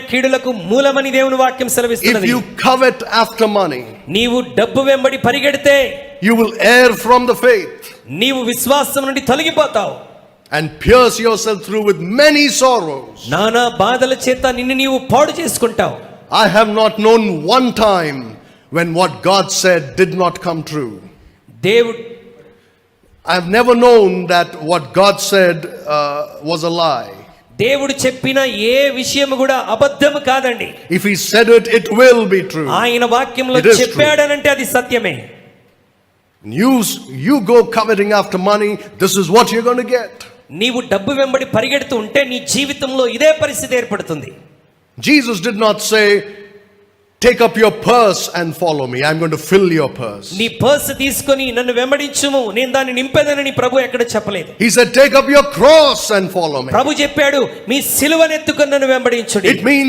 కీడులకు మూలమని దేవుని వాక్యం If సెలవిస్తున్నది. you covet after money, నీవు డబ్బు వెంబడి పరిగెడితే you will err from the faith నీవు విశ్వాసం నుండి తొలగిపోతావు. and pierce yourself through with many sorrows. నానా బాధల చేత నిన్ను నీవు పాడు చేసుకుంటావు. I have not known one time when what God said did not come true. దేవుడు I have never known that what God said was a lie. దేవుడు చెప్పిన ఏ విషయం కూడా అబద్ధం కాదండి. If he said it, it will be true. ఆయన వాక్యంలో It is true. చెప్పాడనంటే అది సత్యమే. You go coveting after money, this is what you're going to get. నీవు డబ్బు వెంబడి పరిగెడుతూ ఉంటే నీ జీవితంలో ఇదే పరిస్థితి ఏర్పడుతుంది. Jesus did not say, take up your purse and follow me. I'm going to fill your purse. నీ పర్స్ తీసుకొని నన్ను వెంబడించుము, నేను దాన్ని నింపేదనని ప్రభు ఎక్కడ చెప్పలేదు. He said, take up your cross and follow me. ప్రభు చెప్పాడు, మీ సిలువను ఎత్తుకొని నన్ను వెంబడించుడి. It means